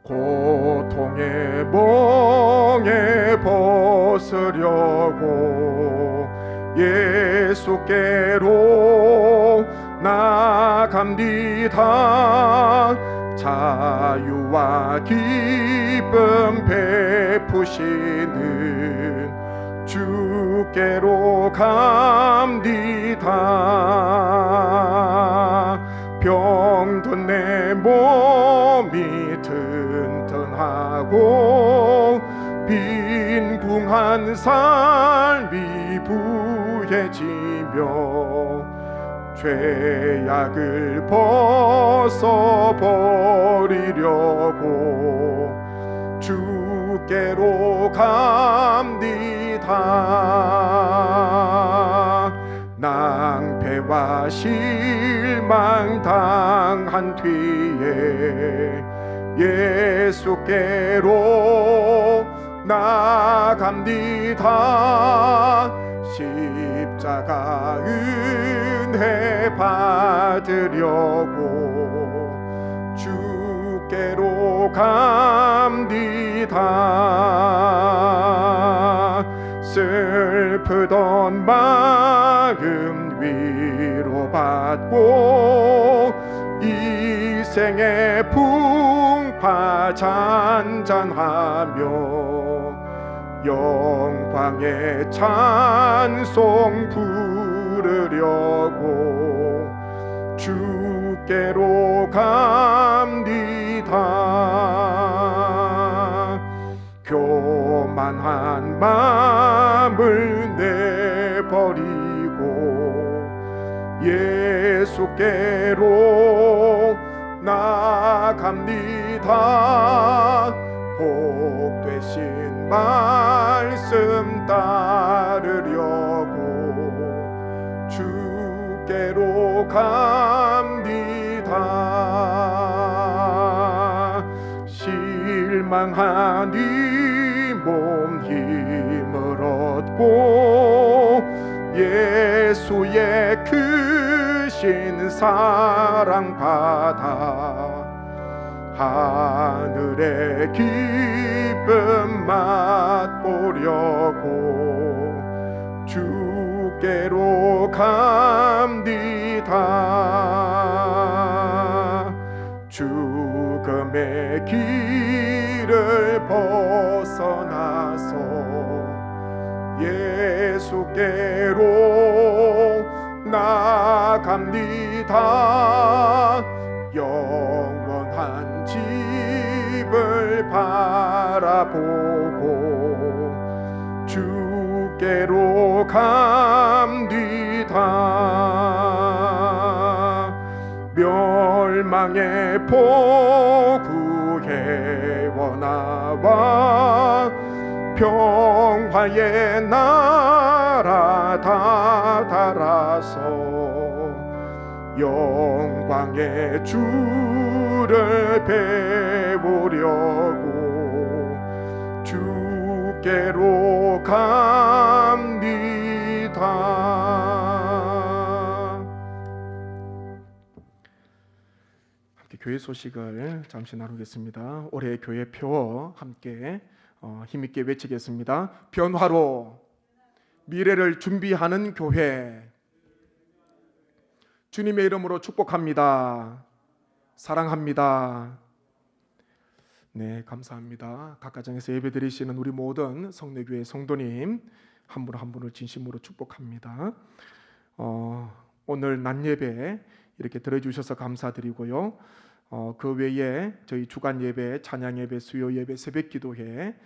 고통의 멍에 벗으려고 예수께로 나갑니다. 자유와 기쁨 베푸시는 주께로 갑니다. 병든 내 몸이 튼튼하고 빈궁한 삶이 부해지며 죄악을 벗어버리려고 주께로 갑니다. 낭패와 실망 당한 뒤에 예수께로 나갑니다. 십자가 은혜 받으려고 주께로 갑니다. 슬프던 마음 위로받고 이 생의 풍파 잔잔하며 영광의 찬송 부르려고 주께로 갑니다. 교만한 마음을 내버리고 예수께로 나갑니다. 복되신 말씀 따르려고 주께로 갑니다. 실망한 이 몸 힘을 얻고 예수의 크신 사랑 받아 하늘의 기쁨 맛보려고 주께로 갑니다. 죽음의 길을 벗어나서 예수께로 나갑니다. 영원한 집을 바라보고 주께로 갑니다. 멸망의 포구에 원하와 평화의 나라 다다라서 영광의 주를 배우려고 주께로 갑니다. 교회 소식을 잠시 나누겠습니다. 올해 교회 표 함께 힘있게 외치겠습니다. 변화로 미래를 준비하는 교회. 주님의 이름으로 축복합니다. 사랑합니다. 네, 감사합니다. 각 가정에서 예배드리시는 우리 모든 성례교회 성도님 한 분 한 분을 진심으로 축복합니다. 오늘 낮 예배 이렇게 들어주셔서 감사드리고요. 그 외에 저희 주간 예배, 찬양 예배, 수요 예배, 새벽 기도회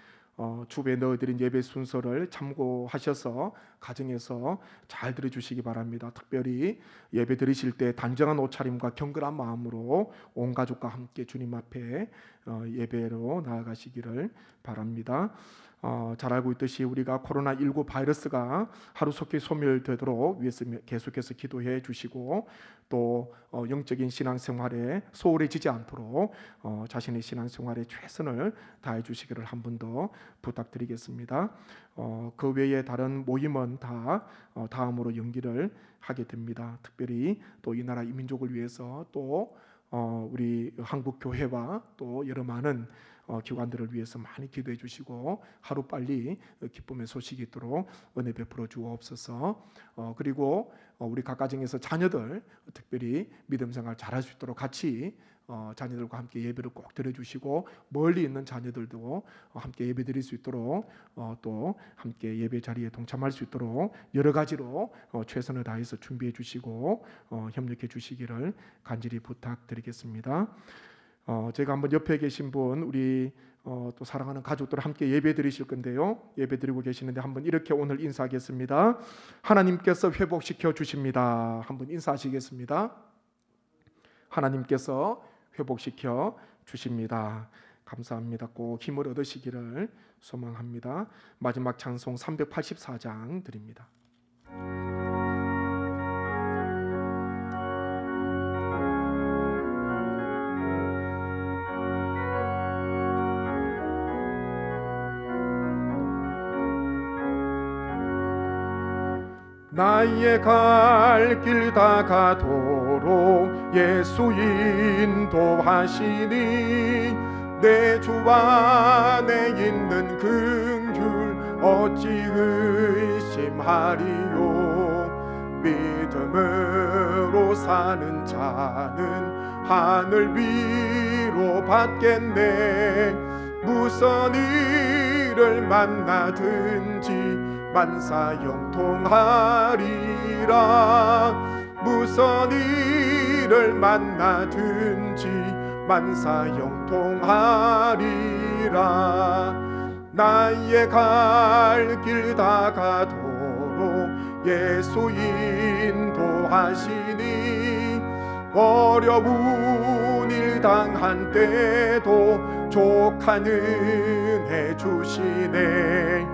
주에 넣어드린 예배 순서를 참고하셔서 가정에서 잘 들어주시기 바랍니다. 특별히 예배 드리실 때 단정한 옷차림과 경건한 마음으로 온 가족과 함께 주님 앞에 예배로 나아가시기를 바랍니다. 잘 알고 있듯이 우리가 코로나19 바이러스가 하루속히 소멸되도록 위해서 계속해서 기도해 주시고 또 영적인 신앙생활에 소홀해지지 않도록 자신의 신앙생활에 최선을 다해 주시기를 한 번 더 부탁드리겠습니다. 그 외에 다른 모임은 다 다음으로 연기를 하게 됩니다. 특별히 또 이 나라 이 민족을 위해서 또 우리 한국 교회와 또 여러 많은 기관들을 위해서 많이 기도해 주시고 하루빨리 기쁨의 소식이 있도록 은혜 베풀어 주옵소서. 그리고 우리 각 가정에서 자녀들 특별히 믿음 생활 잘할 수 있도록 같이 자녀들과 함께 예배를 꼭 드려주시고 멀리 있는 자녀들도 함께 예배 드릴 수 있도록 또 함께 예배 자리에 동참할 수 있도록 여러 가지로 최선을 다해서 준비해 주시고 협력해 주시기를 간절히 부탁드리겠습니다. 제가 한번 옆에 계신 분 우리 또 사랑하는 가족들 함께 예배 드리실 건데요. 예배 드리고 계시는데 한번 이렇게 오늘 인사하겠습니다. 하나님께서 회복시켜 주십니다. 한번 인사하시겠습니다. 하나님께서 회복시켜 주십니다. 감사합니다. 꼭 힘을 얻으시기를 소망합니다. 마지막 찬송 384장 드립니다. 나의 갈 길 다 가도록 예수 인도하시니 내 주 안에 있는 긍휼 어찌 의심하리요. 믿음으로 사는 자는 하늘 위로 받겠네. 무슨 일을 만나든지 만사 형통하리라. 무슨 일을 만나든지 만사 형통하리라. 나의 갈 길 다 가도록 예수 인도하시니 어려운 일 당한 때도 족한 은혜 주시네.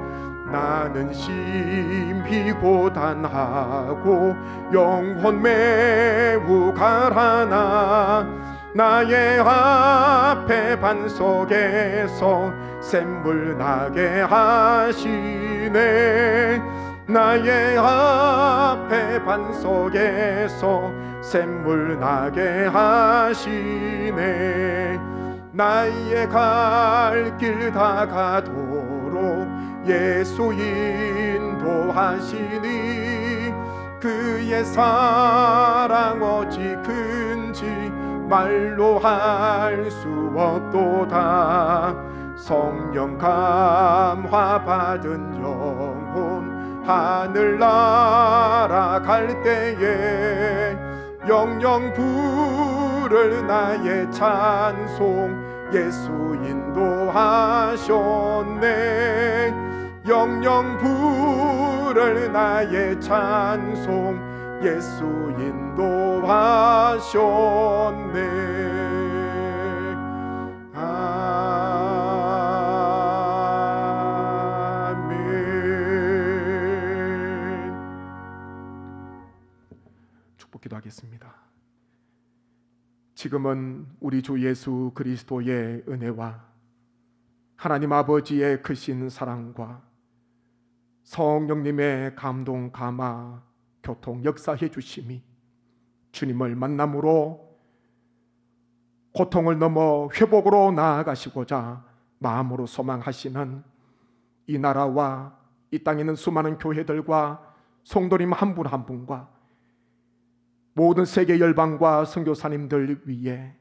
나는 심히 고단하고 영혼 매우 가라나 나의 앞에 반석에서 샘물 나게 하시네. 나의 앞에 반석에서 샘물 나게 하시네. 나의 갈 길 다 가도록 예수 인도하시니 그의 사랑 어찌 큰지 말로 할 수 없도다. 성령 감화 받은 영혼 하늘 날아갈 때에 영영 부를 나의 찬송 예수 인도하셨네. 영영 부를 나의 찬송 예수 인도하셨네. 아멘. 축복 기도하겠습니다. 지금은 우리 주 예수 그리스도의 은혜와 하나님 아버지의 크신 사랑과 성령님의 감동 감화 교통 역사해 주심이 주님을 만남으로 고통을 넘어 회복으로 나아가시고자 마음으로 소망하시는 이 나라와 이 땅에 있는 수많은 교회들과 성도님 한 분 한 분과 모든 세계 열방과 선교사님들 위해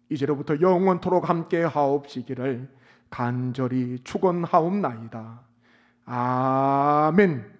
이제로부터 영원토록 함께 하옵시기를 간절히 축원하옵나이다. 아멘.